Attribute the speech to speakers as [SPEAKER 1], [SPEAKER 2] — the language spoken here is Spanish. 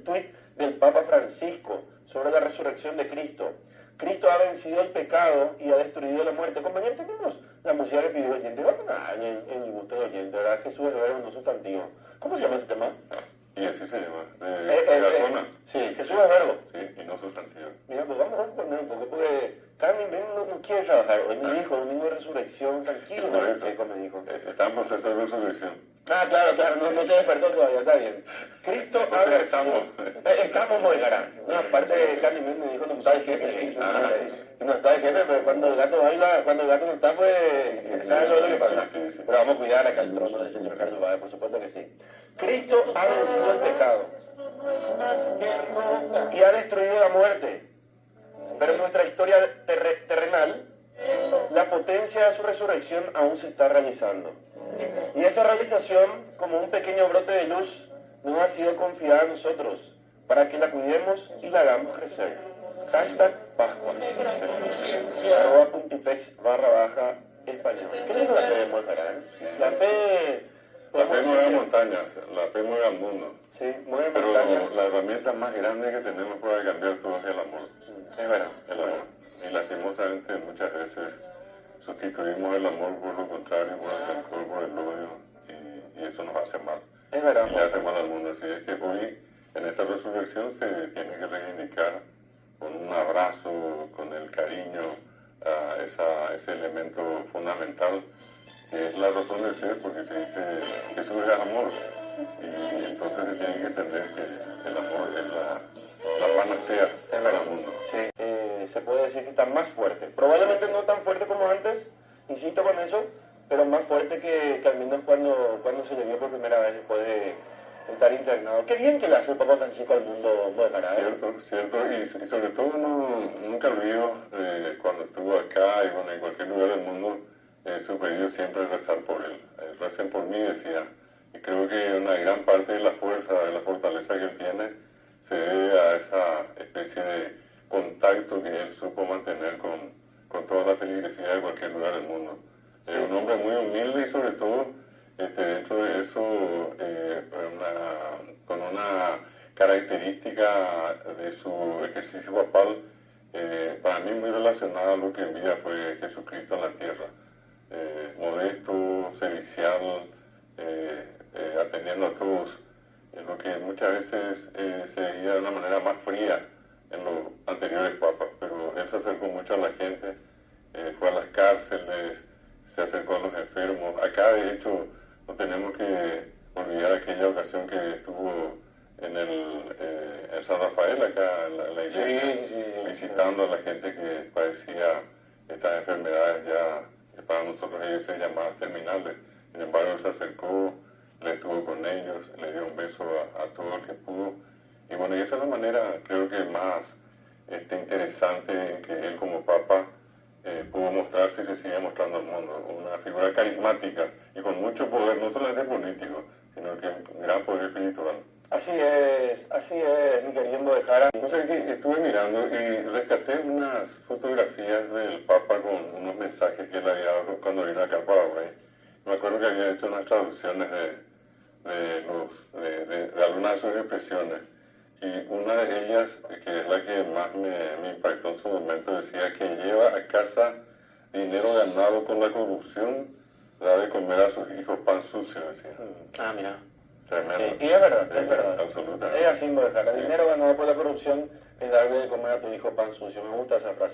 [SPEAKER 1] el tuit del Papa Francisco sobre la resurrección de Cristo. Cristo ha vencido el pecado y ha destruido la muerte. Compañeros, tenemos la música que pidió oyente. Vamos a en el gusto de oyente, ¿verdad? Jesús es verbo, no sustantivo. ¿Cómo se llama ese tema?
[SPEAKER 2] Y así se llama. Garzona.
[SPEAKER 1] Sí, Jesús es verbo.
[SPEAKER 2] Sí, y no sustantivo.
[SPEAKER 1] Mira, pues vamos a poner un poco, porque Carmen no quiere trabajar. Hoy me dijo, domingo de resurrección, tranquilo,
[SPEAKER 2] Por
[SPEAKER 1] no
[SPEAKER 2] eso.
[SPEAKER 1] seco, me dijo.
[SPEAKER 2] Está en proceso de resurrección.
[SPEAKER 1] Ah, claro, no se despertó todavía, está bien. Cristo ha vencido. Estamos hoy, cara. No, aparte de Carmen me dijo, no está de jefe. No está de jefe, pero cuando el gato baila, cuando el gato no está, pues, ¿sabes lo que pasa?
[SPEAKER 2] Sí.
[SPEAKER 1] Pero vamos a cuidar acá el trono del Señor Carlos Báez, por supuesto que sí. Cristo ha vencido el pecado y ha destruido la muerte. Pero en nuestra historia terrenal, la potencia de su resurrección aún se está realizando. Y esa realización, como un pequeño brote de luz, nos ha sido confiada a nosotros, para que la cuidemos y la hagamos crecer. Hashtag Pascua. @pontifex_español. ¿Qué es lo que hacemos acá? La fe...
[SPEAKER 2] La fe mueve montañas, la fe mueve al mundo.
[SPEAKER 1] Sí, mueve
[SPEAKER 2] Pero
[SPEAKER 1] montañas.
[SPEAKER 2] la herramienta más grande que tenemos para cambiar todo es el amor.
[SPEAKER 1] Es verdad.
[SPEAKER 2] El amor. Y lastimosamente muchas veces sustituimos el amor por lo contrario, por el rencor, por el odio, y eso nos hace mal.
[SPEAKER 1] Es verdad.
[SPEAKER 2] Y le hace mal al mundo. Así es que hoy, en esta resurrección, se tiene que reivindicar con un abrazo, con el cariño, a ese elemento fundamental que es la razón de ser, porque se dice Jesús es amor. Y entonces se tiene que entender que el amor es la panacea para el mundo.
[SPEAKER 1] Sí, se puede decir que está más fuerte. Probablemente no tan fuerte como antes, insisto con eso, pero más fuerte que al menos cuando se le vio por primera vez después de estar internado. Qué bien que le hace el Papa Francisco al mundo moderno.
[SPEAKER 2] Cierto, y sobre todo nunca olvido cuando estuvo acá y bueno, en cualquier lugar del mundo, su pedido siempre es rezar por él. Recen por mí, decía. Y creo que una gran parte de la fuerza, de la fortaleza que él tiene, se debe a esa especie de contacto que él supo mantener con toda la feligresía de cualquier lugar del mundo. Un hombre muy humilde y sobre todo, dentro de eso, con una característica de su ejercicio papal, para mí muy relacionada a lo que en vida fue Jesucristo en la tierra. Modesto, servicial, atendiendo a todos, lo que muchas veces se veía de una manera más fría en los anteriores papas, pero él se acercó mucho a la gente, fue a las cárceles, se acercó a los enfermos. Acá, de hecho, no tenemos que olvidar aquella ocasión que estuvo en San Rafael, acá en la iglesia, visitando a la gente que padecía estas enfermedades ya que para nosotros ellos se llamaban terminales. Sin embargo, él se acercó, le estuvo con ellos, le dio un beso a todo el que pudo. Y bueno, y esa es la manera, creo que más interesante en que él como Papa pudo mostrarse y se sigue mostrando al mundo. Una figura carismática y con mucho poder, no solamente político, sino que un gran poder espiritual.
[SPEAKER 1] Así es, mi querido de Jara.
[SPEAKER 2] No sé, que estuve mirando y rescaté unas fotografías del Papa con unos mensajes que él había dado cuando vino acá al Paraguay. Me acuerdo que había hecho unas traducciones de algunas de sus expresiones. Y una de ellas, que es la que más me impactó en su momento, decía que lleva a casa dinero ganado con la corrupción, da de comer a sus hijos pan sucio, decía.
[SPEAKER 1] Ah, mira.
[SPEAKER 2] Tremendo.
[SPEAKER 1] Y es verdad.
[SPEAKER 2] Absolutamente.
[SPEAKER 1] Es así, Modejar. El dinero ganado por la corrupción es darle de comer a tu hijo pan sucio. Me gusta esa frase.